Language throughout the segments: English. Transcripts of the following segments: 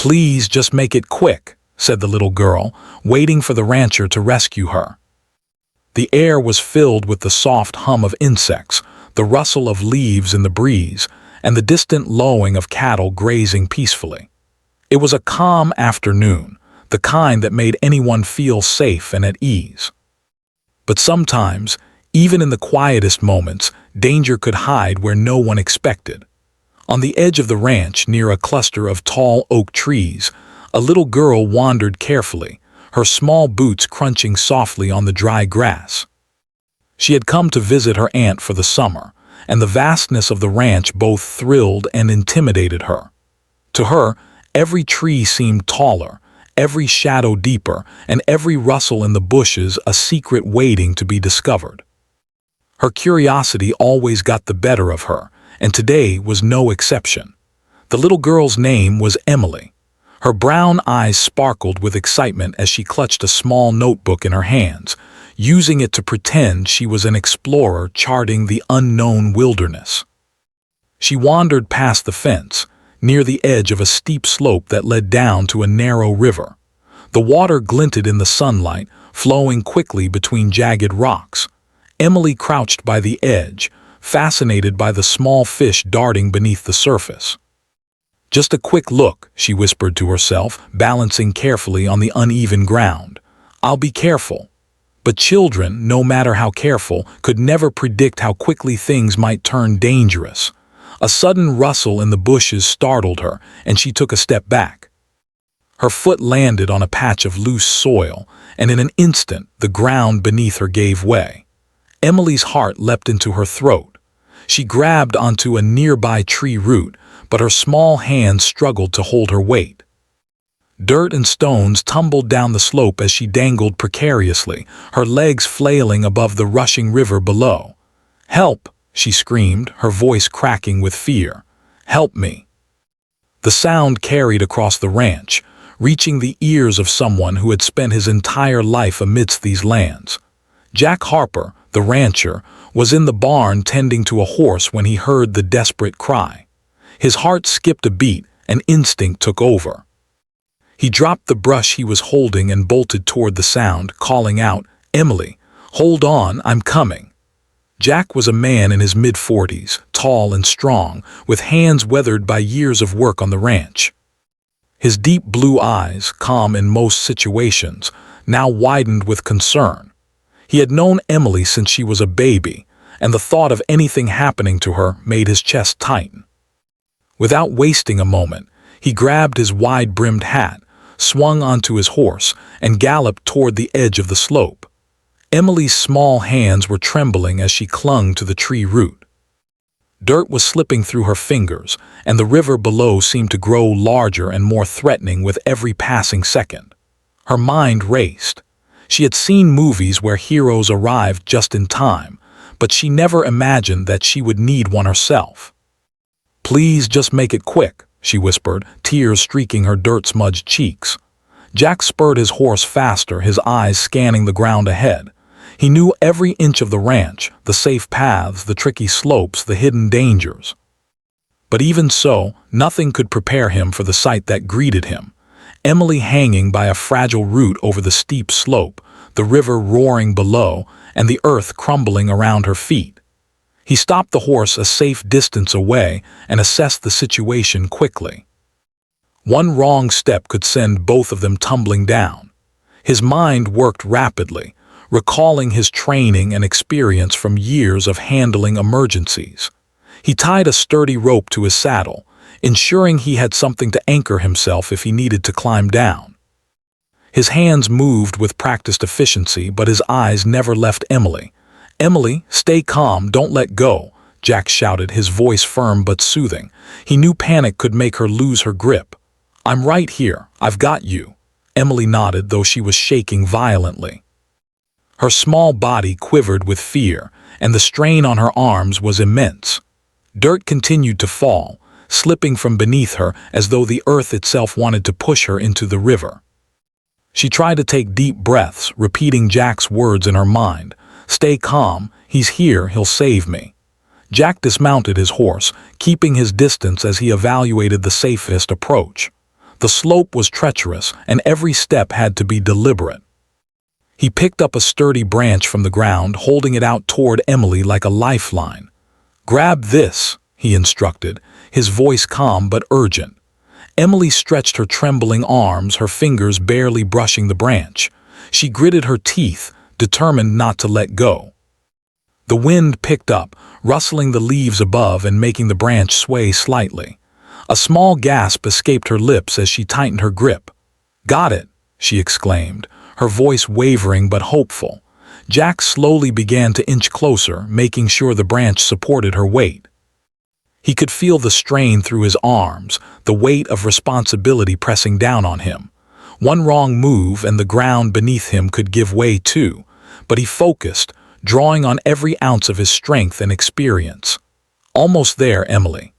"Please just make it quick," said the little girl, waiting for the rancher to rescue her. The air was filled with the soft hum of insects, the rustle of leaves in the breeze, and the distant lowing of cattle grazing peacefully. It was a calm afternoon, the kind that made anyone feel safe and at ease. But sometimes, even in the quietest moments, danger could hide where no one expected. On the edge of the ranch, near a cluster of tall oak trees, a little girl wandered carefully, her small boots crunching softly on the dry grass. She had come to visit her aunt for the summer, and the vastness of the ranch both thrilled and intimidated her. To her, every tree seemed taller, every shadow deeper, and every rustle in the bushes a secret waiting to be discovered. Her curiosity always got the better of her, and today was no exception. The little girl's name was Emily. Her brown eyes sparkled with excitement as she clutched a small notebook in her hands, using it to pretend she was an explorer charting the unknown wilderness. She wandered past the fence, near the edge of a steep slope that led down to a narrow river. The water glinted in the sunlight, flowing quickly between jagged rocks. Emily crouched by the edge, fascinated by the small fish darting beneath the surface. "Just a quick look," she whispered to herself, balancing carefully on the uneven ground. "I'll be careful." But children, no matter how careful, could never predict how quickly things might turn dangerous. A sudden rustle in the bushes startled her, and she took a step back. Her foot landed on a patch of loose soil, and in an instant the ground beneath her gave way. Emily's heart leapt into her throat. She grabbed onto a nearby tree root, but her small hands struggled to hold her weight. Dirt and stones tumbled down the slope as she dangled precariously, her legs flailing above the rushing river below. "Help!" she screamed, her voice cracking with fear. "Help me!" The sound carried across the ranch, reaching the ears of someone who had spent his entire life amidst these lands. Jack Harper, the rancher, was in the barn tending to a horse when he heard the desperate cry. His heart skipped a beat, and instinct took over. He dropped the brush he was holding and bolted toward the sound, calling out, "Emily, hold on, I'm coming." Jack was a man in his mid-40s, tall and strong, with hands weathered by years of work on the ranch. His deep blue eyes, calm in most situations, now widened with concern. He had known Emily since she was a baby, and the thought of anything happening to her made his chest tighten. Without wasting a moment, he grabbed his wide-brimmed hat, swung onto his horse, and galloped toward the edge of the slope. Emily's small hands were trembling as she clung to the tree root. Dirt was slipping through her fingers, and the river below seemed to grow larger and more threatening with every passing second. Her mind raced. She had seen movies where heroes arrived just in time, but she never imagined that she would need one herself. "Please just make it quick," she whispered, tears streaking her dirt-smudged cheeks. Jack spurred his horse faster, his eyes scanning the ground ahead. He knew every inch of the ranch, the safe paths, the tricky slopes, the hidden dangers. But even so, nothing could prepare him for the sight that greeted him. Emily hanging by a fragile root over the steep slope, the river roaring below, and the earth crumbling around her feet. He stopped the horse a safe distance away and assessed the situation quickly. One wrong step could send both of them tumbling down. His mind worked rapidly, recalling his training and experience from years of handling emergencies. He tied a sturdy rope to his saddle, ensuring he had something to anchor himself if he needed to climb down. His hands moved with practiced efficiency, but his eyes never left Emily. "Emily, stay calm, don't let go," Jack shouted, his voice firm but soothing. He knew panic could make her lose her grip. "I'm right here, I've got you." Emily nodded, though she was shaking violently. Her small body quivered with fear, and the strain on her arms was immense. Dirt continued to fall, slipping from beneath her as though the earth itself wanted to push her into the river. She tried to take deep breaths, repeating Jack's words in her mind. "Stay calm, he's here, he'll save me." Jack dismounted his horse, keeping his distance as he evaluated the safest approach. The slope was treacherous, and every step had to be deliberate. He picked up a sturdy branch from the ground, holding it out toward Emily like a lifeline. "Grab this," he instructed, his voice calm but urgent. Emily stretched her trembling arms, her fingers barely brushing the branch. She gritted her teeth, determined not to let go. The wind picked up, rustling the leaves above and making the branch sway slightly. A small gasp escaped her lips as she tightened her grip. "Got it," she exclaimed, her voice wavering but hopeful. Jack slowly began to inch closer, making sure the branch supported her weight. He could feel the strain through his arms, the weight of responsibility pressing down on him. One wrong move and the ground beneath him could give way too, but he focused, drawing on every ounce of his strength and experience. "Almost there, Emily."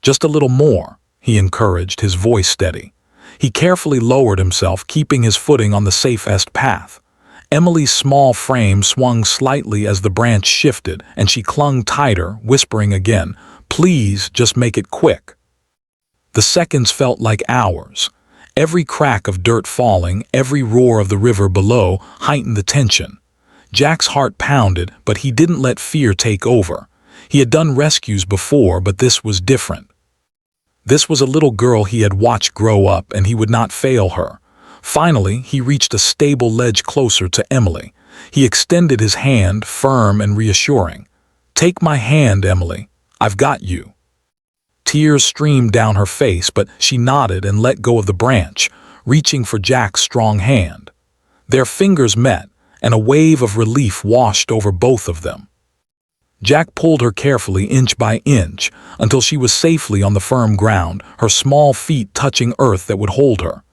"Just a little more," he encouraged, his voice steady. He carefully lowered himself, keeping his footing on the safest path. Emily's small frame swung slightly as the branch shifted, and she clung tighter, whispering again, "Please, just make it quick." The seconds felt like hours. Every crack of dirt falling, every roar of the river below heightened the tension. Jack's heart pounded, but he didn't let fear take over. He had done rescues before, but this was different. This was a little girl he had watched grow up, and he would not fail her. Finally, he reached a stable ledge closer to Emily. He extended his hand, firm and reassuring. "Take my hand, Emily. I've got you." Tears streamed down her face, but she nodded and let go of the branch, reaching for Jack's strong hand. Their fingers met, and a wave of relief washed over both of them. Jack pulled her carefully, inch by inch, until she was safely on the firm ground, her small feet touching earth that would hold her.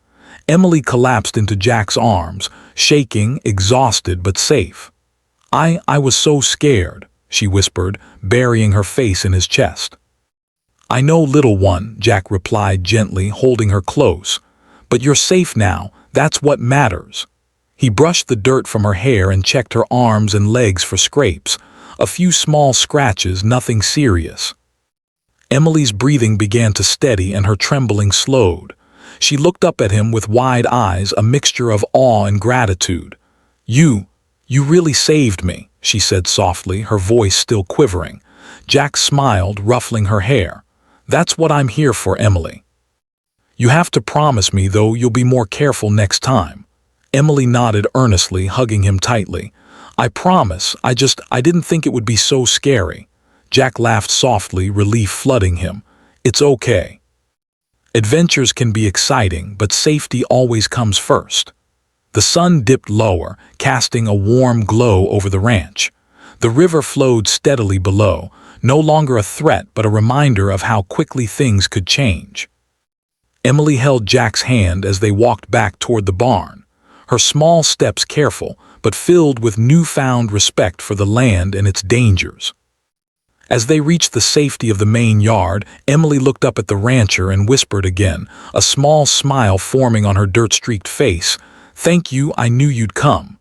Emily collapsed into Jack's arms, shaking, exhausted but safe. I was so scared," she whispered, burying her face in his chest. "I know, little one," Jack replied gently, holding her close. "But you're safe now, that's what matters." He brushed the dirt from her hair and checked her arms and legs for scrapes. A few small scratches, nothing serious. Emily's breathing began to steady and her trembling slowed. She looked up at him with wide eyes, a mixture of awe and gratitude. You really saved me," she said softly, her voice still quivering. Jack smiled, ruffling her hair. "That's what I'm here for, Emily." "You have to promise me, though, you'll be more careful next time." Emily nodded earnestly, hugging him tightly. "I promise, I didn't think it would be so scary." Jack laughed softly, relief flooding him. "It's okay. Adventures can be exciting, but safety always comes first." The sun dipped lower, casting a warm glow over the ranch. The river flowed steadily below, no longer a threat but a reminder of how quickly things could change. Emily held Jack's hand as they walked back toward the barn, her small steps careful, but filled with newfound respect for the land and its dangers. As they reached the safety of the main yard, Emily looked up at the rancher and whispered again, a small smile forming on her dirt-streaked face, "Thank you, I knew you'd come."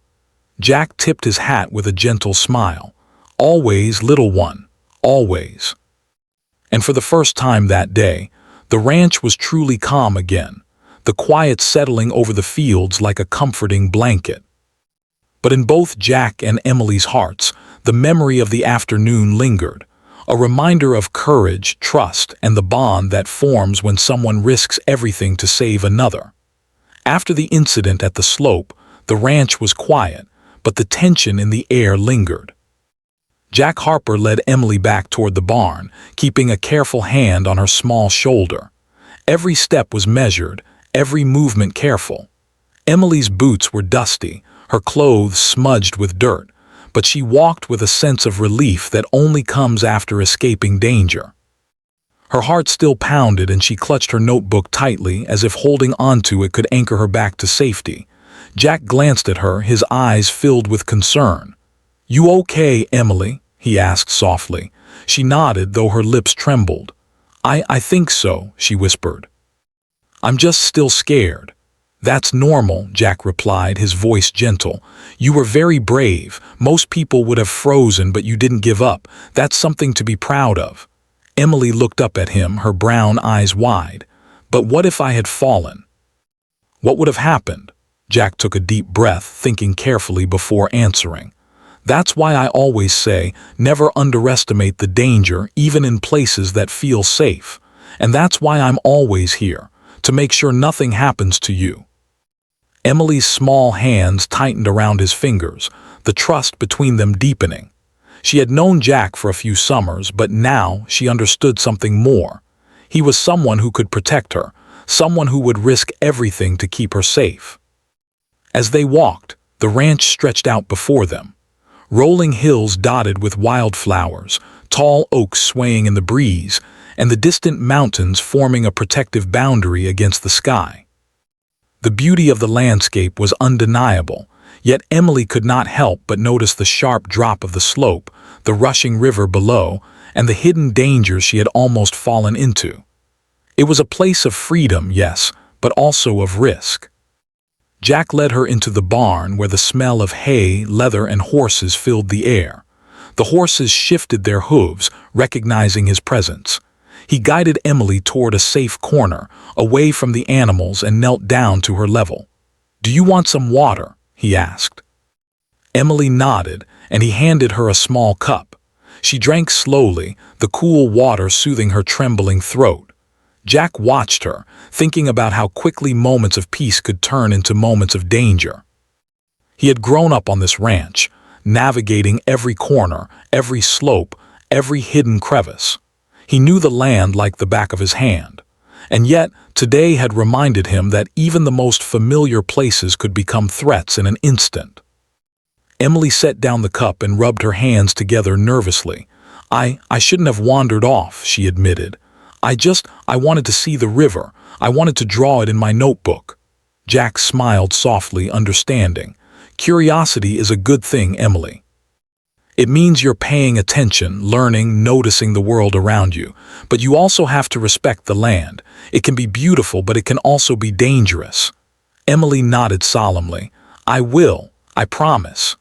Jack tipped his hat with a gentle smile. "Always, little one, always." And for the first time that day, the ranch was truly calm again, the quiet settling over the fields like a comforting blanket. But in both Jack and Emily's hearts, the memory of the afternoon lingered, a reminder of courage, trust, and the bond that forms when someone risks everything to save another. After the incident at the slope, the ranch was quiet, but the tension in the air lingered. Jack Harper led Emily back toward the barn, keeping a careful hand on her small shoulder. Every step was measured, every movement careful. Emily's boots were dusty, her clothes smudged with dirt, but she walked with a sense of relief that only comes after escaping danger. Her heart still pounded and she clutched her notebook tightly as if holding onto it could anchor her back to safety. Jack glanced at her, his eyes filled with concern. "You okay, Emily?" he asked softly. She nodded, though her lips trembled. I think so," she whispered. "I'm just still scared." "That's normal," Jack replied, his voice gentle. "You were very brave. Most people would have frozen, but you didn't give up. That's something to be proud of." Emily looked up at him, her brown eyes wide. But what if I had fallen? What would have happened? Jack took a deep breath, thinking carefully before answering. That's why I always say, never underestimate the danger, even in places that feel safe. And that's why I'm always here, to make sure nothing happens to you. Emily's small hands tightened around his fingers, the trust between them deepening. She had known Jack for a few summers, but now she understood something more. He was someone who could protect her, someone who would risk everything to keep her safe. As they walked, the ranch stretched out before them. Rolling hills dotted with wildflowers, tall oaks swaying in the breeze, and the distant mountains forming a protective boundary against the sky. The beauty of the landscape was undeniable, yet Emily could not help but notice the sharp drop of the slope, the rushing river below, and the hidden dangers she had almost fallen into. It was a place of freedom, yes, but also of risk. Jack led her into the barn where the smell of hay, leather, and horses filled the air. The horses shifted their hooves, recognizing his presence. He guided Emily toward a safe corner, away from the animals, and knelt down to her level. "Do you want some water?" he asked. Emily nodded, and he handed her a small cup. She drank slowly, the cool water soothing her trembling throat. Jack watched her, thinking about how quickly moments of peace could turn into moments of danger. He had grown up on this ranch, navigating every corner, every slope, every hidden crevice. He knew the land like the back of his hand. And yet, today had reminded him that even the most familiar places could become threats in an instant. Emily set down the cup and rubbed her hands together nervously. I shouldn't have wandered off," she admitted. I wanted to see the river. I wanted to draw it in my notebook." Jack smiled softly, understanding. "Curiosity is a good thing, Emily. It means you're paying attention, learning, noticing the world around you. But you also have to respect the land. It can be beautiful, but it can also be dangerous." Emily nodded solemnly. "I will. I promise."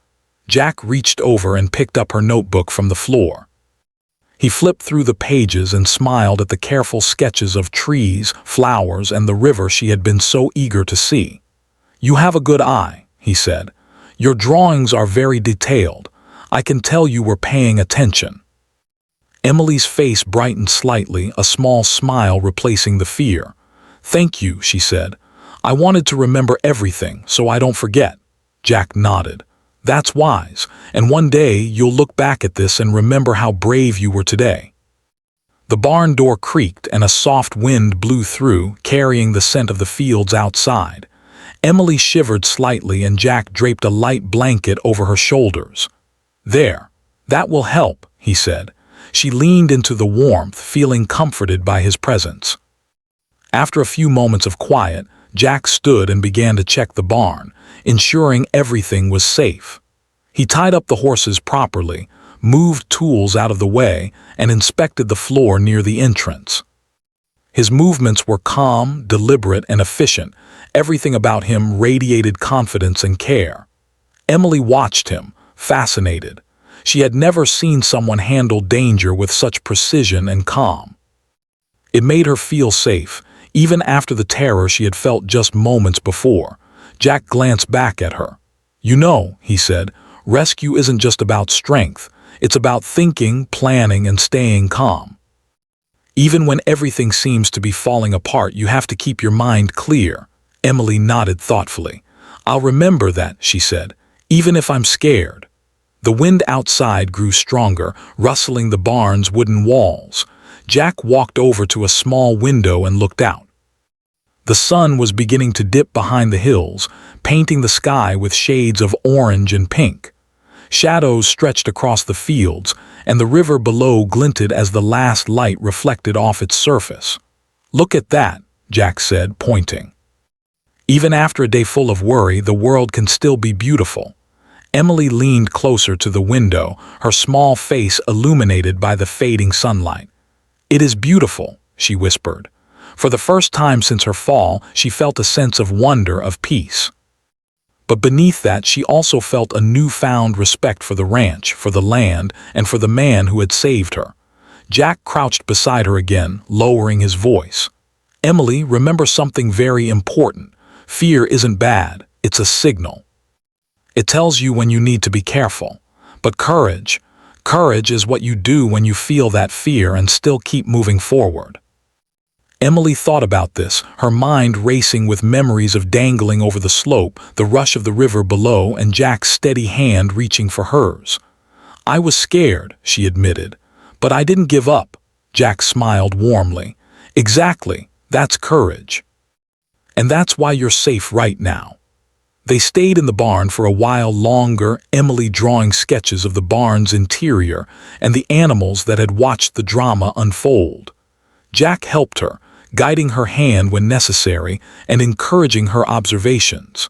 Jack reached over and picked up her notebook from the floor. He flipped through the pages and smiled at the careful sketches of trees, flowers, and the river she had been so eager to see. "You have a good eye," he said. "Your drawings are very detailed. I can tell you were paying attention." Emily's face brightened slightly, a small smile replacing the fear. "Thank you," she said. "I wanted to remember everything, so I don't forget." Jack nodded. "That's wise, and one day you'll look back at this and remember how brave you were today." The barn door creaked and a soft wind blew through, carrying the scent of the fields outside. Emily shivered slightly and Jack draped a light blanket over her shoulders. "There, that will help," he said. She leaned into the warmth, feeling comforted by his presence. After a few moments of quiet, Jack stood and began to check the barn, ensuring everything was safe. He tied up the horses properly, moved tools out of the way, and inspected the floor near the entrance. His movements were calm, deliberate, and efficient. Everything about him radiated confidence and care. Emily watched him, fascinated. She had never seen someone handle danger with such precision and calm. It made her feel safe, even after the terror she had felt just moments before. Jack glanced back at her. "You know," he said, "rescue isn't just about strength. It's about thinking, planning, and staying calm. Even when everything seems to be falling apart, you have to keep your mind clear." Emily nodded thoughtfully. "I'll remember that," she said, "even if I'm scared." The wind outside grew stronger, rustling the barn's wooden walls. Jack walked over to a small window and looked out. The sun was beginning to dip behind the hills, painting the sky with shades of orange and pink. Shadows stretched across the fields, and the river below glinted as the last light reflected off its surface. "Look at that," Jack said, pointing. "Even after a day full of worry, the world can still be beautiful." Emily leaned closer to the window, her small face illuminated by the fading sunlight. "It is beautiful," she whispered. For the first time since her fall, she felt a sense of wonder, of peace. But beneath that, she also felt a newfound respect for the ranch, for the land, and for the man who had saved her. Jack crouched beside her again, lowering his voice. Emily, remember something very important. Fear isn't bad, it's a signal. It tells you when you need to be careful. But courage is what you do when you feel that fear and still keep moving forward. Emily thought about this, her mind racing with memories of dangling over the slope, the rush of the river below, and Jack's steady hand reaching for hers. I was scared, she admitted. But I didn't give up. Jack smiled warmly. Exactly, that's courage. And that's why you're safe right now. They stayed in the barn for a while longer, Emily drawing sketches of the barn's interior and the animals that had watched the drama unfold. Jack helped her, guiding her hand when necessary and encouraging her observations.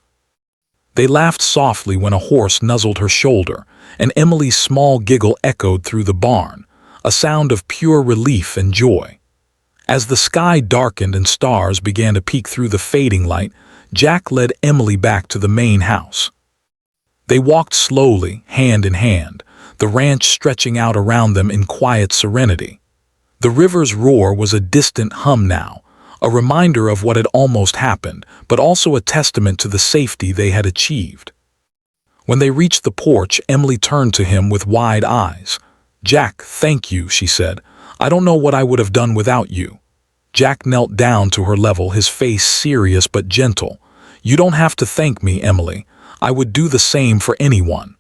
They laughed softly when a horse nuzzled her shoulder, and Emily's small giggle echoed through the barn, a sound of pure relief and joy. As the sky darkened and stars began to peek through the fading light, Jack led Emily back to the main house. They walked slowly, hand in hand, the ranch stretching out around them in quiet serenity. The river's roar was a distant hum now, a reminder of what had almost happened, but also a testament to the safety they had achieved. When they reached the porch, Emily turned to him with wide eyes. "Jack, thank you," she said. "I don't know what I would have done without you." Jack knelt down to her level, his face serious but gentle. "You don't have to thank me, Emily. I would do the same for anyone.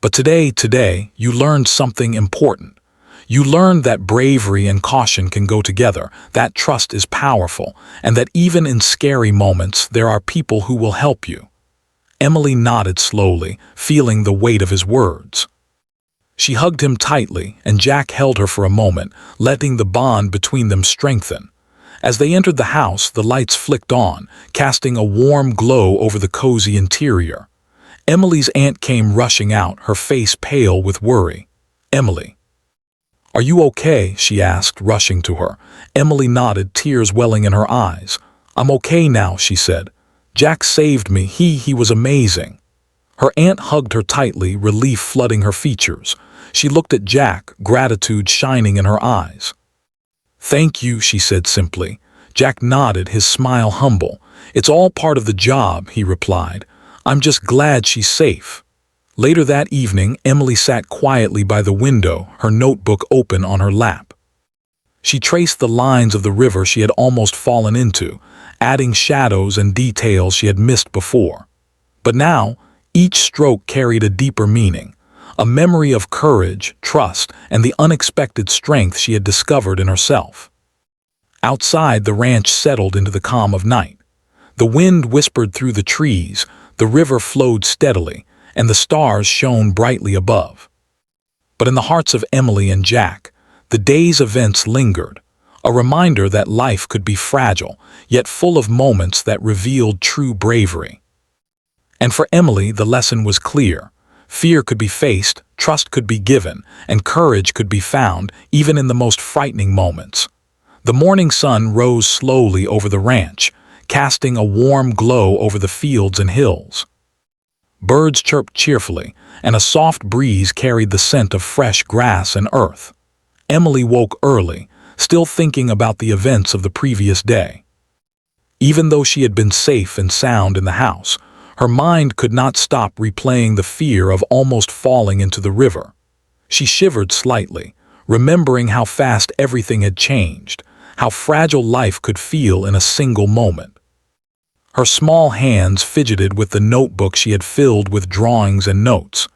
But today, you learned something important. You learned that bravery and caution can go together, that trust is powerful, and that even in scary moments, there are people who will help you." Emily nodded slowly, feeling the weight of his words. She hugged him tightly, and Jack held her for a moment, letting the bond between them strengthen. As they entered the house, the lights flicked on, casting a warm glow over the cozy interior. Emily's aunt came rushing out, her face pale with worry. "Emily, are you okay?" she asked, rushing to her. Emily nodded, tears welling in her eyes. "I'm okay now," she said. "Jack saved me. He was amazing." Her aunt hugged her tightly, relief flooding her features. She looked at Jack, gratitude shining in her eyes. "Thank you," she said simply. Jack nodded, his smile humble. "It's all part of the job," he replied. "I'm just glad she's safe." Later that evening, Emily sat quietly by the window, her notebook open on her lap. She traced the lines of the river she had almost fallen into, adding shadows and details she had missed before. But now, each stroke carried a deeper meaning, a memory of courage, trust, and the unexpected strength she had discovered in herself. Outside, the ranch settled into the calm of night. The wind whispered through the trees, the river flowed steadily, and the stars shone brightly above. But in the hearts of Emily and Jack, the day's events lingered, a reminder that life could be fragile, yet full of moments that revealed true bravery. And for Emily, the lesson was clear. Fear could be faced, trust could be given, and courage could be found, even in the most frightening moments. The morning sun rose slowly over the ranch, casting a warm glow over the fields and hills. Birds chirped cheerfully, and a soft breeze carried the scent of fresh grass and earth. Emily woke early, still thinking about the events of the previous day. Even though she had been safe and sound in the house, her mind could not stop replaying the fear of almost falling into the river. She shivered slightly, remembering how fast everything had changed, how fragile life could feel in a single moment. Her small hands fidgeted with the notebook she had filled with drawings and notes.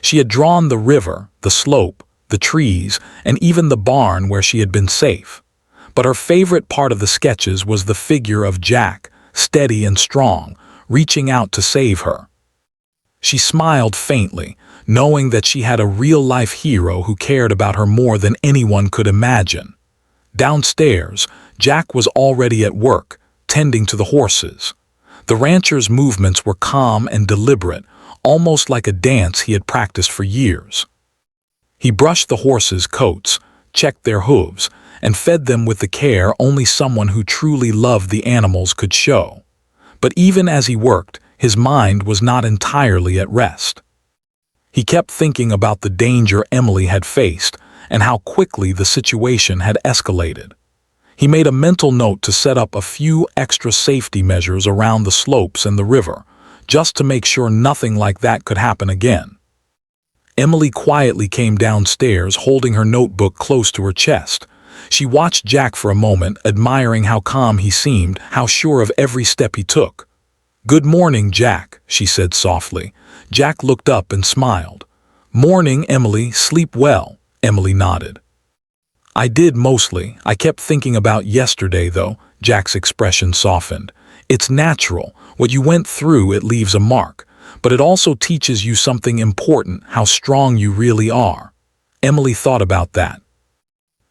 She had drawn the river, the slope, the trees, and even the barn where she had been safe. But her favorite part of the sketches was the figure of Jack, steady and strong, reaching out to save her. She smiled faintly, knowing that she had a real-life hero who cared about her more than anyone could imagine. Downstairs, Jack was already at work, tending to the horses. The rancher's movements were calm and deliberate, almost like a dance he had practiced for years. He brushed the horses' coats, checked their hooves, and fed them with the care only someone who truly loved the animals could show. But even as he worked, his mind was not entirely at rest. He kept thinking about the danger Emily had faced and how quickly the situation had escalated. He made a mental note to set up a few extra safety measures around the slopes and the river, just to make sure nothing like that could happen again. Emily quietly came downstairs, holding her notebook close to her chest. She watched Jack for a moment, admiring how calm he seemed, how sure of every step he took. "Good morning, Jack," she said softly. Jack looked up and smiled. "Morning, Emily. Sleep well?" Emily nodded. "I did mostly. I kept thinking about yesterday, though." Jack's expression softened. "It's natural. What you went through, it leaves a mark. But it also teaches you something important, how strong you really are." Emily thought about that.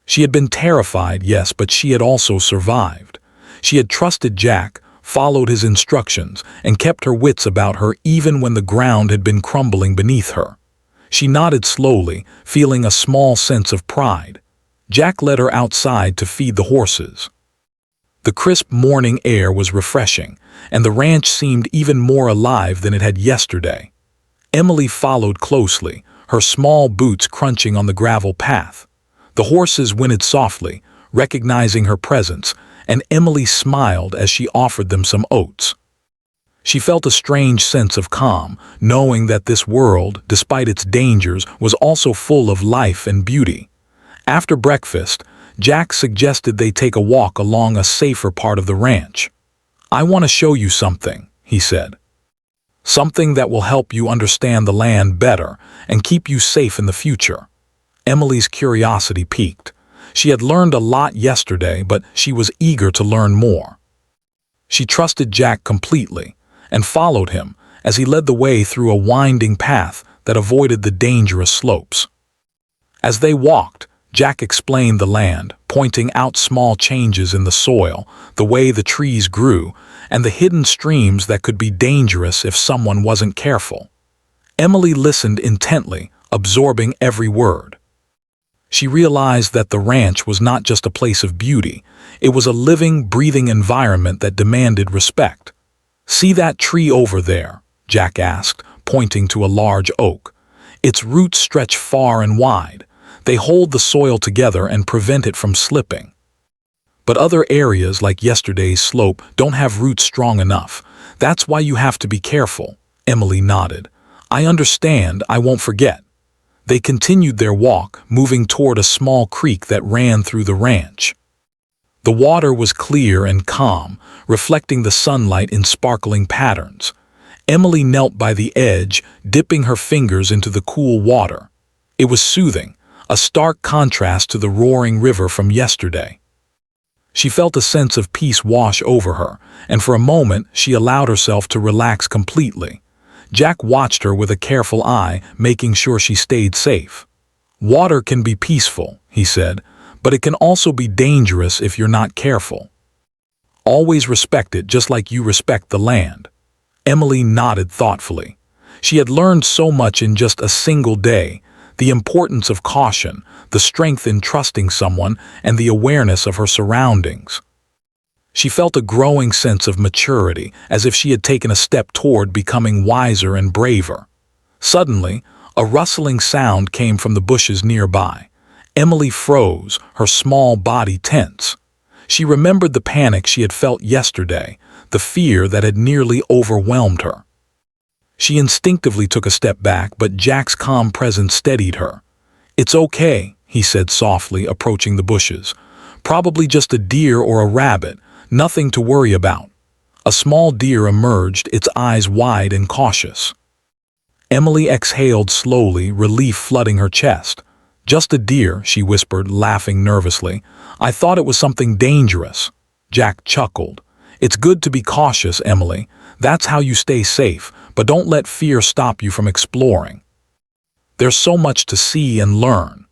She had been terrified, yes, but she had also survived. She had trusted Jack, followed his instructions, and kept her wits about her even when the ground had been crumbling beneath her. She nodded slowly, feeling a small sense of pride. Jack led her outside to feed the horses. The crisp morning air was refreshing, and the ranch seemed even more alive than it had yesterday. Emily followed closely, her small boots crunching on the gravel path. The horses whinnied softly, recognizing her presence, and Emily smiled as she offered them some oats. She felt a strange sense of calm, knowing that this world, despite its dangers, was also full of life and beauty. After breakfast, Jack suggested they take a walk along a safer part of the ranch. "I want to show you something," he said. "Something that will help you understand the land better and keep you safe in the future." Emily's curiosity piqued. She had learned a lot yesterday, but she was eager to learn more. She trusted Jack completely and followed him as he led the way through a winding path that avoided the dangerous slopes. As they walked, Jack explained the land, pointing out small changes in the soil, the way the trees grew, and the hidden streams that could be dangerous if someone wasn't careful. Emily listened intently, absorbing every word. She realized that the ranch was not just a place of beauty, it was a living, breathing environment that demanded respect. "See that tree over there?" Jack asked, pointing to a large oak. "Its roots stretch far and wide. They hold the soil together and prevent it from slipping. But other areas, like yesterday's slope, don't have roots strong enough. That's why you have to be careful." Emily nodded. "I understand. I won't forget." They continued their walk, moving toward a small creek that ran through the ranch. The water was clear and calm, reflecting the sunlight in sparkling patterns. Emily knelt by the edge, dipping her fingers into the cool water. It was soothing, a stark contrast to the roaring river from yesterday. She felt a sense of peace wash over her, and for a moment she allowed herself to relax completely. Jack watched her with a careful eye, making sure she stayed safe. "Water can be peaceful," he said, "but it can also be dangerous if you're not careful. Always respect it just like you respect the land." Emily nodded thoughtfully. She had learned so much in just a single day: the importance of caution, the strength in trusting someone, and the awareness of her surroundings. She felt a growing sense of maturity, as if she had taken a step toward becoming wiser and braver. Suddenly, a rustling sound came from the bushes nearby. Emily froze, her small body tense. She remembered the panic she had felt yesterday, the fear that had nearly overwhelmed her. She instinctively took a step back, but Jack's calm presence steadied her. "It's okay," he said softly, approaching the bushes. "Probably just a deer or a rabbit, nothing to worry about." A small deer emerged, its eyes wide and cautious. Emily exhaled slowly, relief flooding her chest. "Just a deer," she whispered, laughing nervously. "I thought it was something dangerous." Jack chuckled. "It's good to be cautious, Emily. That's how you stay safe, but don't let fear stop you from exploring. There's so much to see and learn."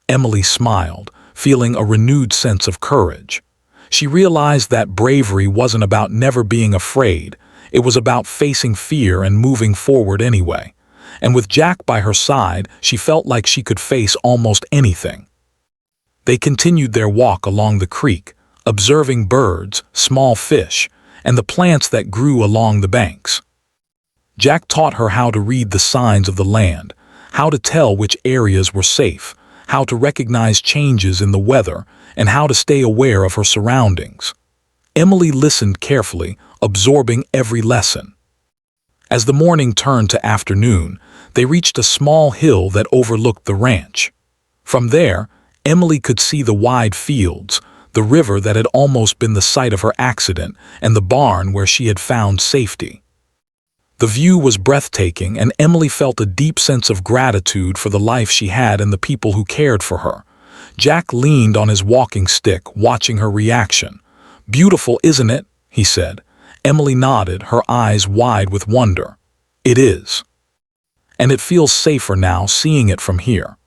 Emily smiled, feeling a renewed sense of courage. She realized that bravery wasn't about never being afraid, it was about facing fear and moving forward anyway. And with Jack by her side, she felt like she could face almost anything. They continued their walk along the creek, observing birds, small fish, and the plants that grew along the banks. Jack taught her how to read the signs of the land, how to tell which areas were safe, how to recognize changes in the weather, and how to stay aware of her surroundings. Emily listened carefully, absorbing every lesson. As the morning turned to afternoon, they reached a small hill that overlooked the ranch. From there, Emily could see the wide fields, the river that had almost been the site of her accident, and the barn where she had found safety. The view was breathtaking, and Emily felt a deep sense of gratitude for the life she had and the people who cared for her. Jack leaned on his walking stick, watching her reaction. "Beautiful, isn't it?" he said. Emily nodded, her eyes wide with wonder. "It is. And it feels safer now seeing it from here."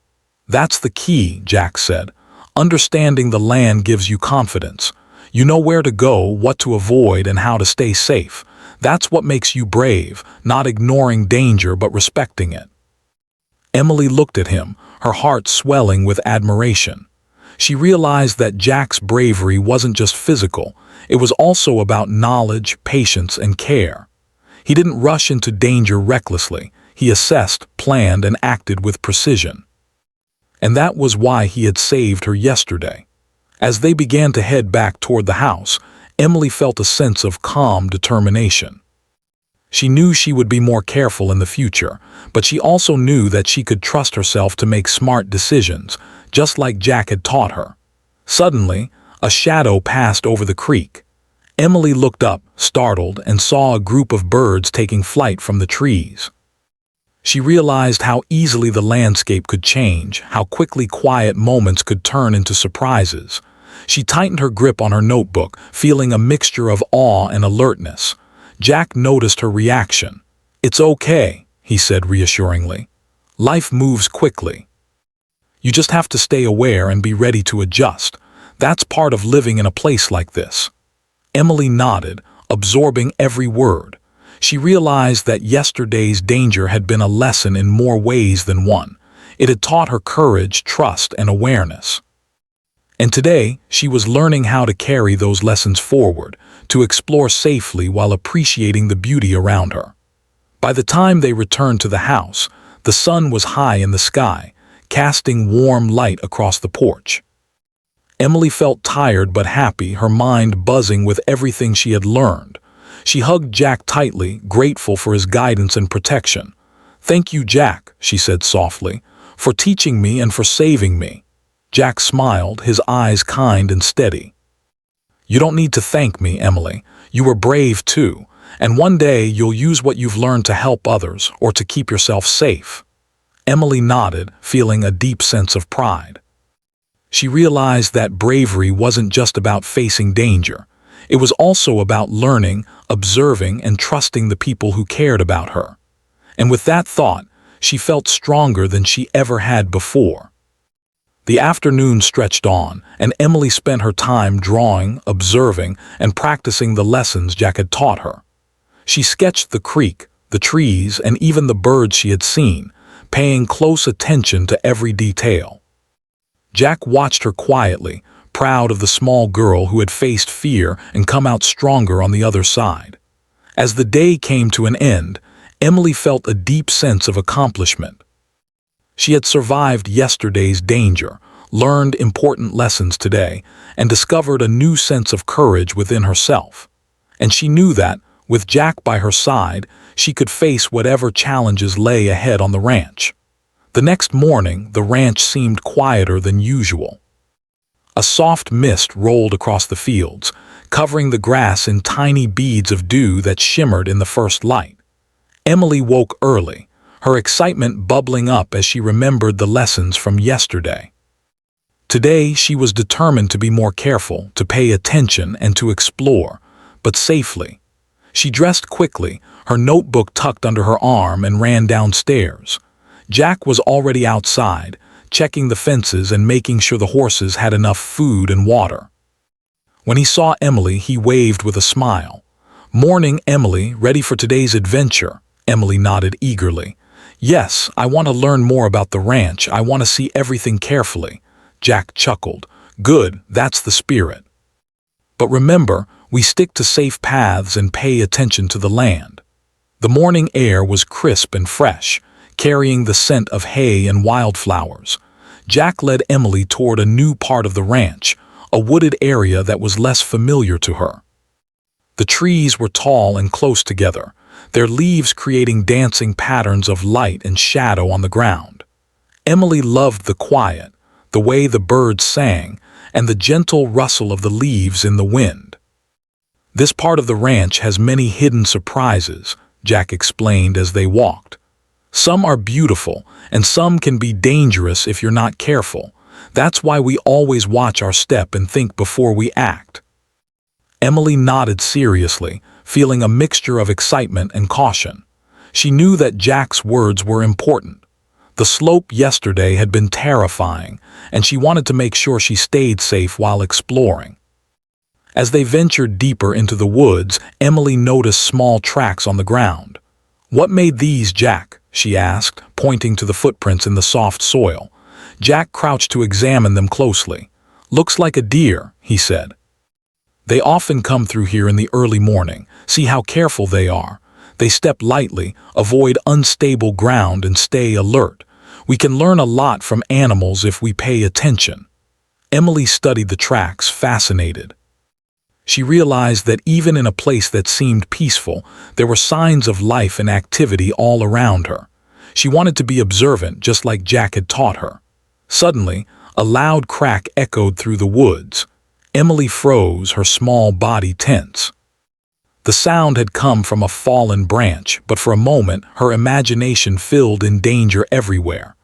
"That's the key," Jack said. "Understanding the land gives you confidence. You know where to go, what to avoid, and how to stay safe. That's what makes you brave, not ignoring danger but respecting it." Emily looked at him, her heart swelling with admiration. She realized that Jack's bravery wasn't just physical, it was also about knowledge, patience, and care. He didn't rush into danger recklessly. He assessed, planned, and acted with precision. And that was why he had saved her yesterday. As they began to head back toward the house, Emily felt a sense of calm determination. She knew she would be more careful in the future, but she also knew that she could trust herself to make smart decisions, just like Jack had taught her. Suddenly, a shadow passed over the creek. Emily looked up, startled, and saw a group of birds taking flight from the trees. She realized how easily the landscape could change, how quickly quiet moments could turn into surprises. She tightened her grip on her notebook, feeling a mixture of awe and alertness. Jack noticed her reaction. "It's okay," he said reassuringly. "Life moves quickly. You just have to stay aware and be ready to adjust. That's part of living in a place like this." Emily nodded, absorbing every word. She realized that yesterday's danger had been a lesson in more ways than one. It had taught her courage, trust, and awareness. And today, she was learning how to carry those lessons forward, to explore safely while appreciating the beauty around her. By the time they returned to the house, the sun was high in the sky, casting warm light across the porch. Emily felt tired but happy, her mind buzzing with everything she had learned. She hugged Jack tightly, grateful for his guidance and protection. "Thank you, Jack," she said softly, "for teaching me and for saving me." Jack smiled, his eyes kind and steady. "You don't need to thank me, Emily. You were brave too, and one day you'll use what you've learned to help others or to keep yourself safe." Emily nodded, feeling a deep sense of pride. She realized that bravery wasn't just about facing danger. It was also about learning, observing, and trusting the people who cared about her. And with that thought, she felt stronger than she ever had before. The afternoon stretched on, and Emily spent her time drawing, observing, and practicing the lessons Jack had taught her. She sketched the creek, the trees, and even the birds she had seen, paying close attention to every detail. Jack watched her quietly, proud of the small girl who had faced fear and come out stronger on the other side. As the day came to an end, Emily felt a deep sense of accomplishment. She had survived yesterday's danger, learned important lessons today, and discovered a new sense of courage within herself. And she knew that, with Jack by her side, she could face whatever challenges lay ahead on the ranch. The next morning, the ranch seemed quieter than usual. A soft mist rolled across the fields, covering the grass in tiny beads of dew that shimmered in the first light. Emily woke early, her excitement bubbling up as she remembered the lessons from yesterday. Today, she was determined to be more careful, to pay attention, and to explore, but safely. She dressed quickly, her notebook tucked under her arm, and ran downstairs. Jack was already outside, checking the fences and making sure the horses had enough food and water. When he saw Emily, he waved with a smile. "Morning, Emily, ready for today's adventure?" Emily nodded eagerly. "Yes, I want to learn more about the ranch. I want to see everything carefully." Jack chuckled. "Good, that's the spirit. But remember, we stick to safe paths and pay attention to the land." The morning air was crisp and fresh, carrying the scent of hay and wildflowers. Jack led Emily toward a new part of the ranch, a wooded area that was less familiar to her. The trees were tall and close together, their leaves creating dancing patterns of light and shadow on the ground. Emily loved the quiet, the way the birds sang, and the gentle rustle of the leaves in the wind. "This part of the ranch has many hidden surprises," Jack explained as they walked. "Some are beautiful, and some can be dangerous if you're not careful. That's why we always watch our step and think before we act." Emily nodded seriously, feeling a mixture of excitement and caution. She knew that Jack's words were important. The slope yesterday had been terrifying, and she wanted to make sure she stayed safe while exploring. As they ventured deeper into the woods, Emily noticed small tracks on the ground. "What made these, Jack?" she asked, pointing to the footprints in the soft soil. Jack crouched to examine them closely. "Looks like a deer," he said. "They often come through here in the early morning. See how careful they are. They step lightly, avoid unstable ground, and stay alert. We can learn a lot from animals if we pay attention." Emily studied the tracks, fascinated. She realized that even in a place that seemed peaceful, there were signs of life and activity all around her. She wanted to be observant, just like Jack had taught her. Suddenly, a loud crack echoed through the woods. Emily froze, her small body tense. The sound had come from a fallen branch, but for a moment her imagination filled in danger everywhere.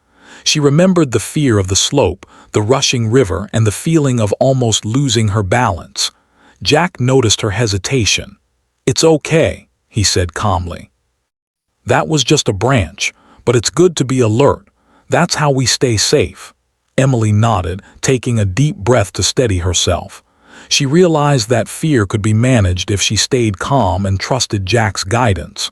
She remembered the fear of the slope, the rushing river, and the feeling of almost losing her balance. Jack noticed her hesitation. "It's okay," he said calmly. "That was just a branch, but it's good to be alert. That's how we stay safe." Emily nodded, taking a deep breath to steady herself. She realized that fear could be managed if she stayed calm and trusted Jack's guidance.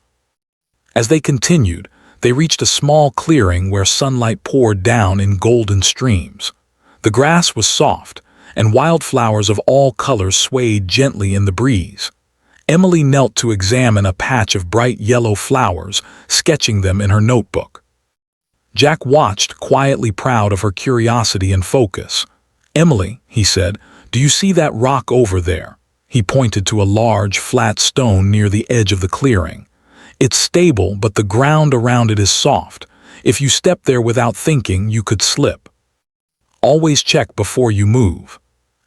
As they continued, they reached a small clearing where sunlight poured down in golden streams. The grass was soft, and wildflowers of all colors swayed gently in the breeze. Emily knelt to examine a patch of bright yellow flowers, sketching them in her notebook. Jack watched, quietly proud of her curiosity and focus. "Emily," he said, "do you see that rock over there?" He pointed to a large, flat stone near the edge of the clearing. "It's stable, but the ground around it is soft. If you step there without thinking, you could slip. Always check before you move."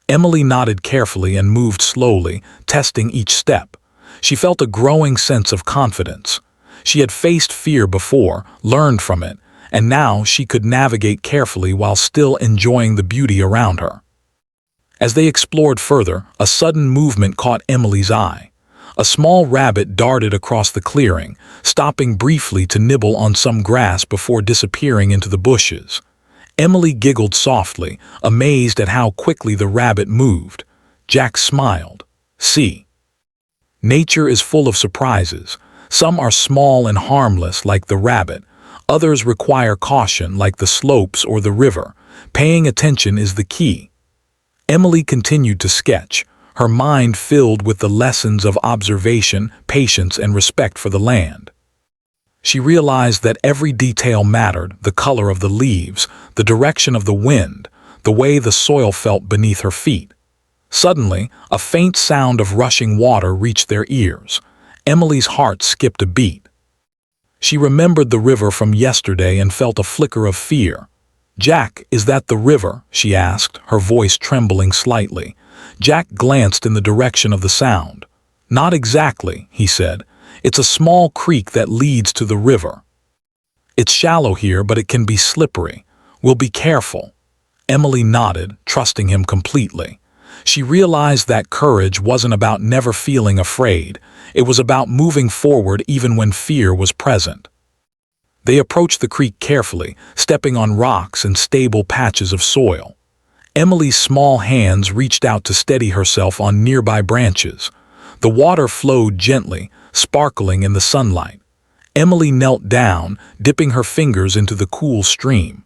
Emily nodded carefully and moved slowly, testing each step. She felt a growing sense of confidence. She had faced fear before, learned from it, and now she could navigate carefully while still enjoying the beauty around her. As they explored further, a sudden movement caught Emily's eye. A small rabbit darted across the clearing, stopping briefly to nibble on some grass before disappearing into the bushes. Emily giggled softly, amazed at how quickly the rabbit moved. Jack smiled. "See, nature is full of surprises. Some are small and harmless, like the rabbit. Others require caution, like the slopes or the river. Paying attention is the key." Emily continued to sketch, her mind filled with the lessons of observation, patience, and respect for the land. She realized that every detail mattered: the color of the leaves, the direction of the wind, the way the soil felt beneath her feet. Suddenly, a faint sound of rushing water reached their ears. Emily's heart skipped a beat. She remembered the river from yesterday and felt a flicker of fear. "Jack, is that the river?" she asked, her voice trembling slightly. Jack glanced in the direction of the sound. "Not exactly," he said. "It's a small creek that leads to the river. It's shallow here, but it can be slippery. We'll be careful." Emily nodded, trusting him completely. She realized that courage wasn't about never feeling afraid. It was about moving forward even when fear was present. They approached the creek carefully, stepping on rocks and stable patches of soil. Emily's small hands reached out to steady herself on nearby branches. The water flowed gently, sparkling in the sunlight. Emily knelt down, dipping her fingers into the cool stream.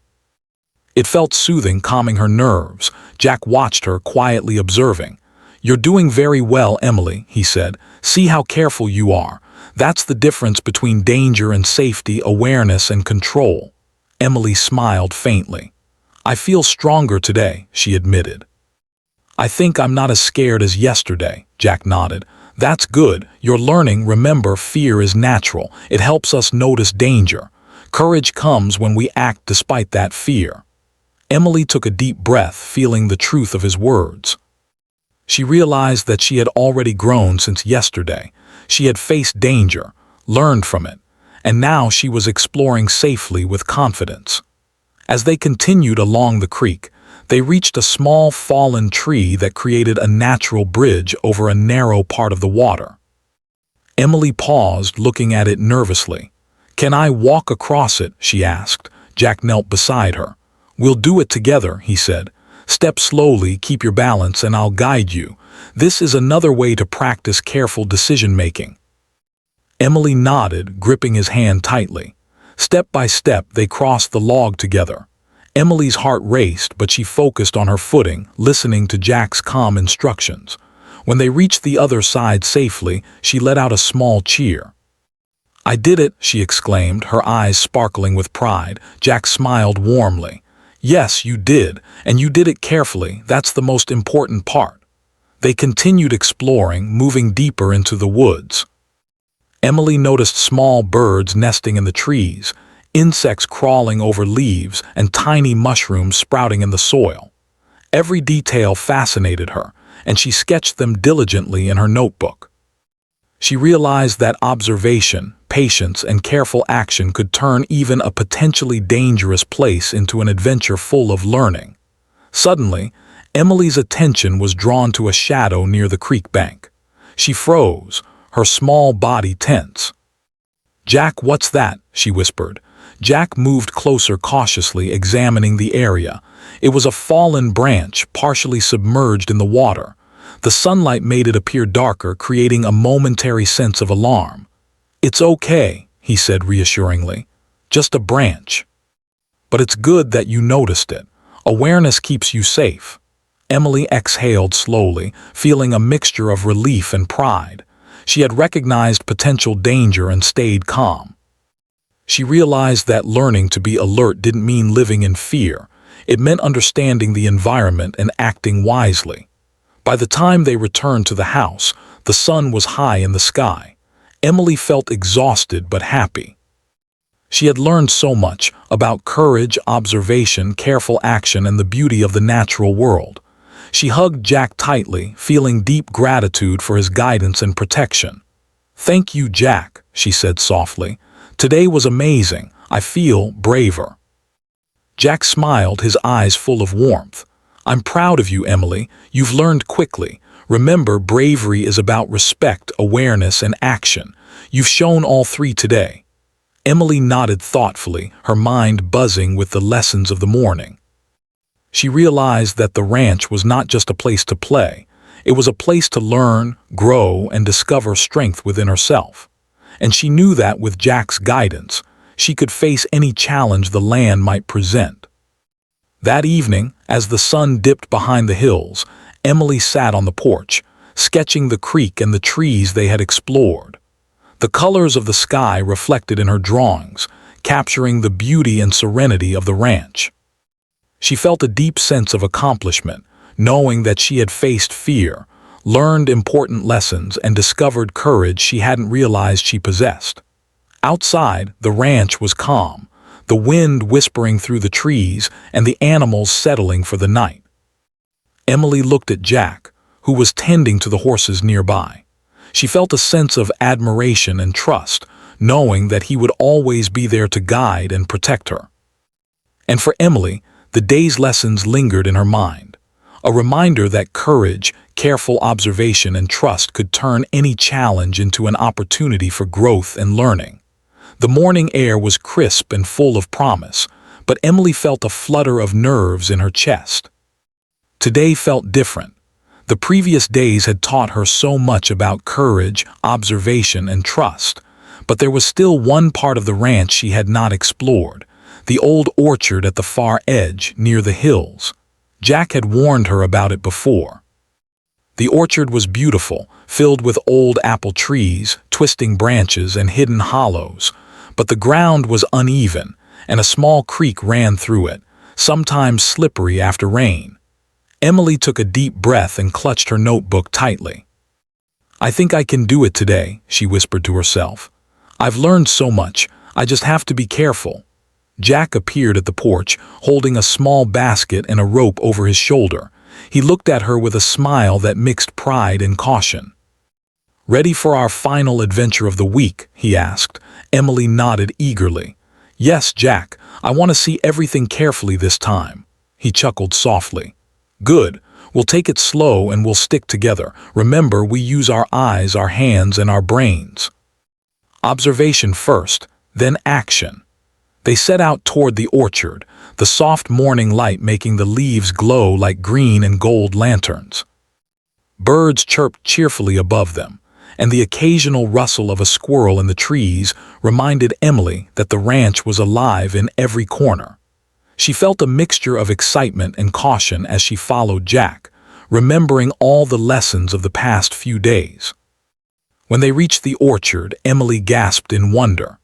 It felt soothing, calming her nerves. Jack watched her, quietly observing. "You're doing very well, Emily," he said. "See how careful you are. That's the difference between danger and safety, awareness and control." Emily smiled faintly. "I feel stronger today," she admitted. I think I'm not as scared as yesterday, Jack nodded. That's good. You're learning. Remember, fear is natural. It helps us notice danger. Courage comes when we act despite that fear. Emily took a deep breath, feeling the truth of his words. She realized that she had already grown since yesterday. She had faced danger, learned from it, and now she was exploring safely with confidence. As they continued along the creek, they reached a small fallen tree that created a natural bridge over a narrow part of the water. Emily paused, looking at it nervously. "Can I walk across it?" she asked. Jack knelt beside her. "We'll do it together," he said. "Step slowly, keep your balance, and I'll guide you. This is another way to practice careful decision-making." Emily nodded, gripping his hand tightly. Step by step, they crossed the log together. Emily's heart raced, but she focused on her footing, listening to Jack's calm instructions. When they reached the other side safely, she let out a small cheer. "I did it," she exclaimed, her eyes sparkling with pride. Jack smiled warmly. "Yes, you did, and you did it carefully. That's the most important part." They continued exploring, moving deeper into the woods. Emily noticed small birds nesting in the trees, insects crawling over leaves, and tiny mushrooms sprouting in the soil. Every detail fascinated her, and she sketched them diligently in her notebook. She realized that observation, patience, and careful action could turn even a potentially dangerous place into an adventure full of learning. Suddenly, Emily's attention was drawn to a shadow near the creek bank. She froze, her small body tense. "Jack, what's that?" she whispered. Jack moved closer cautiously, examining the area. It was a fallen branch, partially submerged in the water. The sunlight made it appear darker, creating a momentary sense of alarm. "It's okay," he said reassuringly. "Just a branch." "But it's good that you noticed it. Awareness keeps you safe." Emily exhaled slowly, feeling a mixture of relief and pride. She had recognized potential danger and stayed calm. She realized that learning to be alert didn't mean living in fear. It meant understanding the environment and acting wisely. By the time they returned to the house, the sun was high in the sky. Emily felt exhausted but happy. She had learned so much about courage, observation, careful action, and the beauty of the natural world. She hugged Jack tightly, feeling deep gratitude for his guidance and protection. "Thank you, Jack," she said softly. "Today was amazing. I feel braver." Jack smiled, his eyes full of warmth. "I'm proud of you, Emily. You've learned quickly. Remember, bravery is about respect, awareness, and action. You've shown all three today." Emily nodded thoughtfully, her mind buzzing with the lessons of the morning. She realized that the ranch was not just a place to play. It was a place to learn, grow, and discover strength within herself. And she knew that with Jack's guidance, she could face any challenge the land might present. That evening, as the sun dipped behind the hills, Emily sat on the porch, sketching the creek and the trees they had explored. The colors of the sky reflected in her drawings, capturing the beauty and serenity of the ranch. She felt a deep sense of accomplishment, knowing that she had faced fear, learned important lessons, and discovered courage she hadn't realized she possessed. Outside, the ranch was calm, the wind whispering through the trees and the animals settling for the night. Emily looked at Jack, who was tending to the horses nearby. She felt a sense of admiration and trust, knowing that he would always be there to guide and protect her. And for Emily, the day's lessons lingered in her mind, a reminder that courage, careful observation, and trust could turn any challenge into an opportunity for growth and learning. The morning air was crisp and full of promise, but Emily felt a flutter of nerves in her chest. Today felt different. The previous days had taught her so much about courage, observation, and trust, but there was still one part of the ranch she had not explored, the old orchard at the far edge, near the hills. Jack had warned her about it before. The orchard was beautiful, filled with old apple trees, twisting branches, and hidden hollows, but the ground was uneven, and a small creek ran through it, sometimes slippery after rain. Emily took a deep breath and clutched her notebook tightly. "I think I can do it today," she whispered to herself. "I've learned so much, I just have to be careful." Jack appeared at the porch, holding a small basket and a rope over his shoulder. He looked at her with a smile that mixed pride and caution. "Ready for our final adventure of the week?" he asked. Emily nodded eagerly. "Yes, Jack, I want to see everything carefully this time." He chuckled softly. "Good. We'll take it slow and we'll stick together. Remember, we use our eyes, our hands, and our brains." Observation first, then action. They set out toward the orchard, the soft morning light making the leaves glow like green and gold lanterns. Birds chirped cheerfully above them, and the occasional rustle of a squirrel in the trees reminded Emily that the ranch was alive in every corner. She felt a mixture of excitement and caution as she followed Jack, remembering all the lessons of the past few days. When they reached the orchard, Emily gasped in wonder.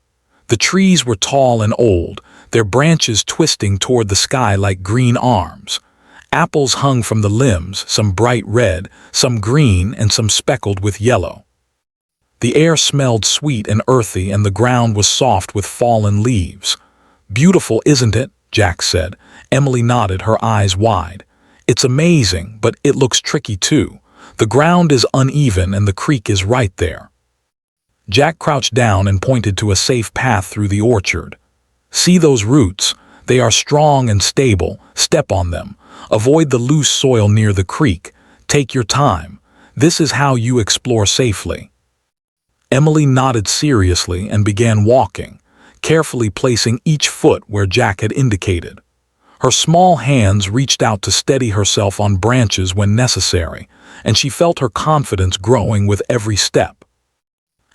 The trees were tall and old, their branches twisting toward the sky like green arms. Apples hung from the limbs, some bright red, some green, and some speckled with yellow. The air smelled sweet and earthy, and the ground was soft with fallen leaves. "Beautiful, isn't it?" Jack said. Emily nodded, her eyes wide. "It's amazing, but it looks tricky too. The ground is uneven and the creek is right there." Jack crouched down and pointed to a safe path through the orchard. "See those roots? They are strong and stable. Step on them. Avoid the loose soil near the creek. Take your time. This is how you explore safely." Emily nodded seriously and began walking, carefully placing each foot where Jack had indicated. Her small hands reached out to steady herself on branches when necessary, and she felt her confidence growing with every step.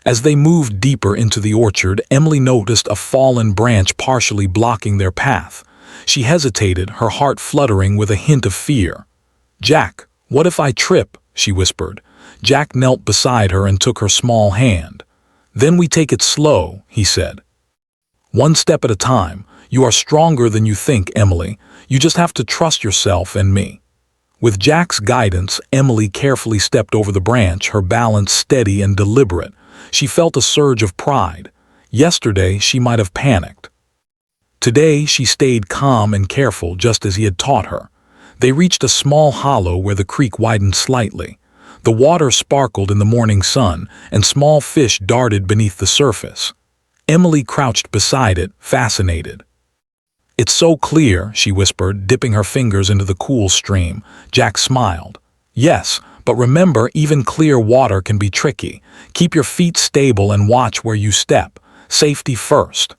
As they moved deeper into the orchard, Emily noticed a fallen branch partially blocking their path. She hesitated, her heart fluttering with a hint of fear. "Jack, what if I trip?" she whispered. Jack knelt beside her and took her small hand. "Then we take it slow," he said. "One step at a time. You are stronger than you think, Emily. You just have to trust yourself and me." With Jack's guidance, Emily carefully stepped over the branch, her balance steady and deliberate. She felt a surge of pride. Yesterday, she might have panicked. Today, she stayed calm and careful, just as he had taught her. They reached a small hollow where the creek widened slightly. The water sparkled in the morning sun, and small fish darted beneath the surface. Emily crouched beside it, fascinated. "It's so clear," she whispered, dipping her fingers into the cool stream. Jack smiled. "Yes, but remember, even clear water can be tricky. Keep your feet stable and watch where you step. Safety first."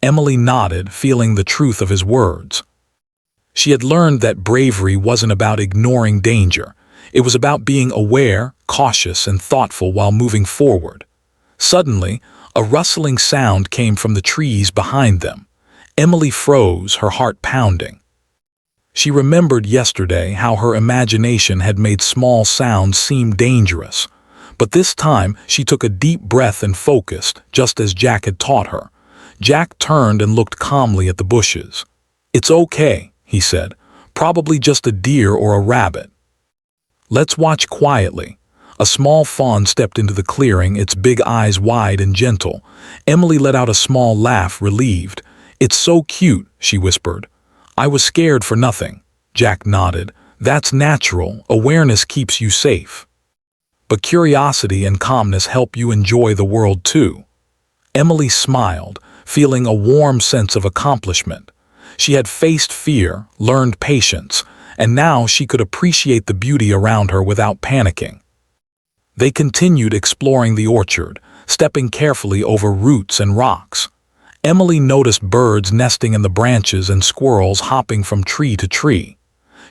Emily nodded, feeling the truth of his words. She had learned that bravery wasn't about ignoring danger. It was about being aware, cautious, and thoughtful while moving forward. Suddenly, a rustling sound came from the trees behind them. Emily froze, her heart pounding. She remembered yesterday how her imagination had made small sounds seem dangerous. But this time, she took a deep breath and focused, just as Jack had taught her. Jack turned and looked calmly at the bushes. "It's okay," he said. "Probably just a deer or a rabbit. Let's watch quietly." A small fawn stepped into the clearing, its big eyes wide and gentle. Emily let out a small laugh, relieved. "It's so cute," she whispered. "I was scared for nothing." Jack nodded. "That's natural. Awareness keeps you safe. But curiosity and calmness help you enjoy the world too." Emily smiled, feeling a warm sense of accomplishment. She had faced fear, learned patience, and now she could appreciate the beauty around her without panicking. They continued exploring the orchard, stepping carefully over roots and rocks. Emily noticed birds nesting in the branches and squirrels hopping from tree to tree.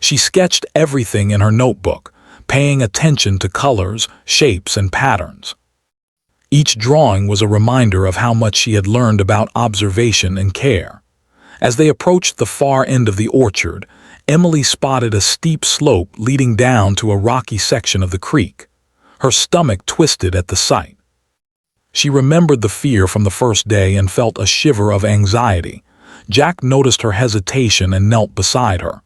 She sketched everything in her notebook, paying attention to colors, shapes, and patterns. Each drawing was a reminder of how much she had learned about observation and care. As they approached the far end of the orchard, Emily spotted a steep slope leading down to a rocky section of the creek. Her stomach twisted at the sight. She remembered the fear from the first day and felt a shiver of anxiety. Jack noticed her hesitation and knelt beside her.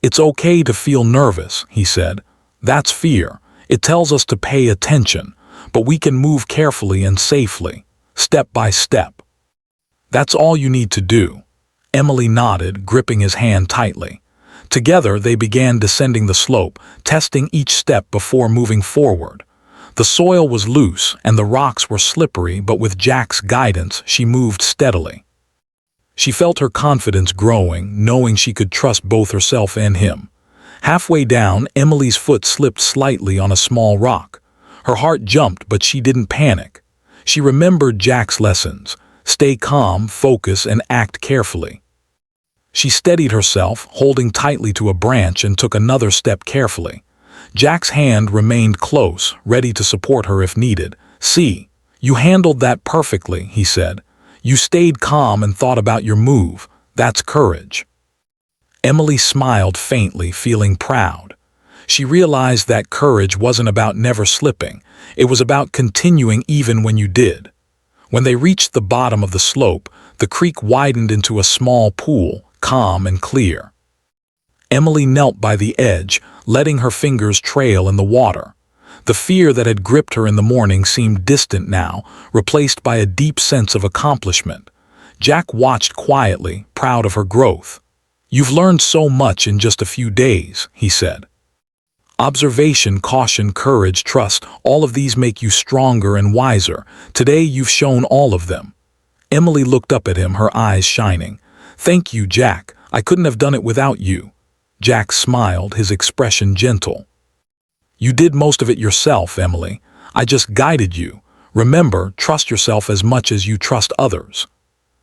"It's okay to feel nervous," he said. "That's fear. It tells us to pay attention, but we can move carefully and safely, step by step. That's all you need to do." Emily nodded, gripping his hand tightly. Together they began descending the slope, testing each step before moving forward. The soil was loose and the rocks were slippery, but with Jack's guidance she moved steadily. She felt her confidence growing, knowing she could trust both herself and him. Halfway down, Emily's foot slipped slightly on a small rock. Her heart jumped, but she didn't panic. She remembered Jack's lessons: stay calm, focus, and act carefully. She steadied herself, holding tightly to a branch, and took another step carefully. Jack's hand remained close, ready to support her if needed. "See, you handled that perfectly," he said. "You stayed calm and thought about your move. That's courage." Emily smiled faintly, feeling proud. She realized that courage wasn't about never slipping. It was about continuing even when you did. When they reached the bottom of the slope, the creek widened into a small pool, calm and clear. Emily knelt by the edge, letting her fingers trail in the water. The fear that had gripped her in the morning seemed distant now, replaced by a deep sense of accomplishment. Jack watched quietly, proud of her growth. "You've learned so much in just a few days," he said. "Observation, caution, courage, trust, all of these make you stronger and wiser. Today you've shown all of them." Emily looked up at him, her eyes shining. "Thank you, Jack. I couldn't have done it without you." Jack smiled, his expression gentle. "You did most of it yourself, Emily. I just guided you. Remember, trust yourself as much as you trust others."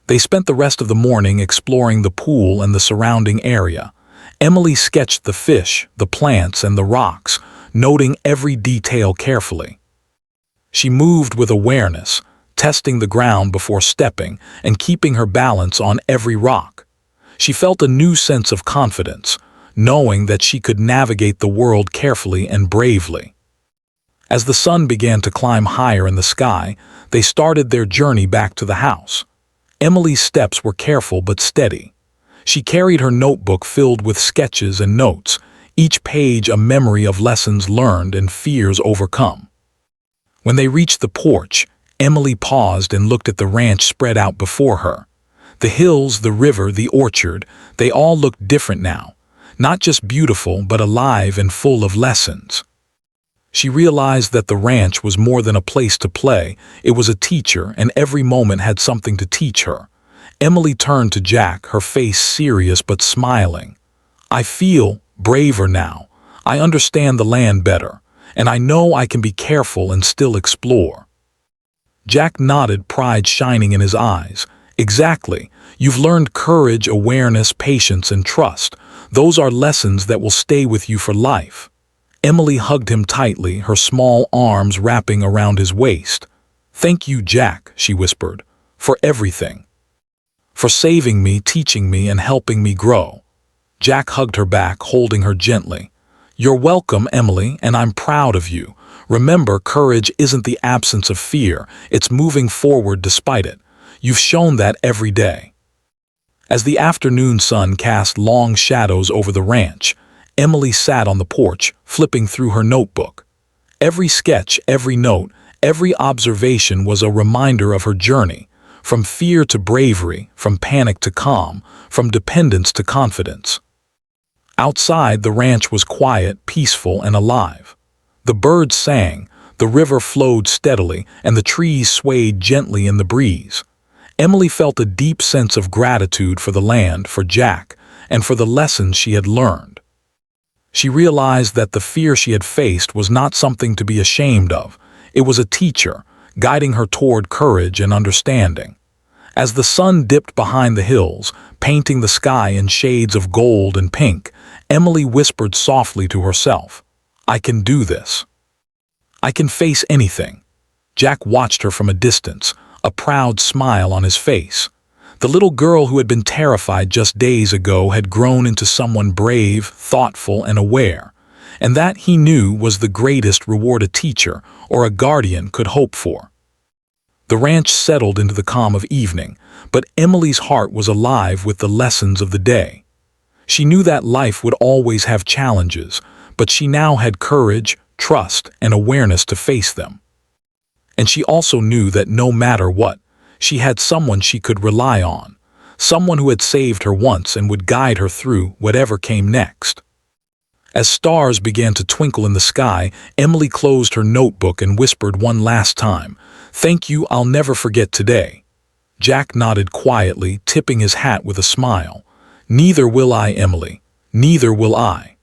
They spent the rest of the morning exploring the pool and the surrounding area. Emily sketched the fish, the plants, and the rocks, noting every detail carefully. She moved with awareness, testing the ground before stepping and keeping her balance on every rock. She felt a new sense of confidence, knowing that she could navigate the world carefully and bravely. As the sun began to climb higher in the sky, they started their journey back to the house. Emily's steps were careful but steady. She carried her notebook filled with sketches and notes, each page a memory of lessons learned and fears overcome. When they reached the porch, Emily paused and looked at the ranch spread out before her. The hills, the river, the orchard, they all looked different now. Not just beautiful, but alive and full of lessons. She realized that the ranch was more than a place to play. It was a teacher, and every moment had something to teach her. Emily turned to Jack, her face serious but smiling. "I feel braver now. I understand the land better, and I know I can be careful and still explore." Jack nodded, pride shining in his eyes. "Exactly. You've learned courage, awareness, patience, and trust. Those are lessons that will stay with you for life." Emily hugged him tightly, her small arms wrapping around his waist. "Thank you, Jack," she whispered, "for everything. For saving me, teaching me, and helping me grow." Jack hugged her back, holding her gently. "You're welcome, Emily, and I'm proud of you. Remember, courage isn't the absence of fear, it's moving forward despite it. You've shown that every day." As the afternoon sun cast long shadows over the ranch, Emily sat on the porch, flipping through her notebook. Every sketch, every note, every observation was a reminder of her journey, from fear to bravery, from panic to calm, from dependence to confidence. Outside, the ranch was quiet, peaceful, and alive. The birds sang, the river flowed steadily, and the trees swayed gently in the breeze. Emily felt a deep sense of gratitude for the land, for Jack, and for the lessons she had learned. She realized that the fear she had faced was not something to be ashamed of. It was a teacher, guiding her toward courage and understanding. As the sun dipped behind the hills, painting the sky in shades of gold and pink, Emily whispered softly to herself, "I can do this. I can face anything." Jack watched her from a distance, a proud smile on his face. The little girl who had been terrified just days ago had grown into someone brave, thoughtful, and aware, and that, he knew, was the greatest reward a teacher or a guardian could hope for. The ranch settled into the calm of evening, but Emily's heart was alive with the lessons of the day. She knew that life would always have challenges, but she now had courage, trust, and awareness to face them. And she also knew that no matter what, she had someone she could rely on, someone who had saved her once and would guide her through whatever came next. As stars began to twinkle in the sky, Emily closed her notebook and whispered one last time, "Thank you, I'll never forget today." Jack nodded quietly, tipping his hat with a smile. "Neither will I, Emily. Neither will I."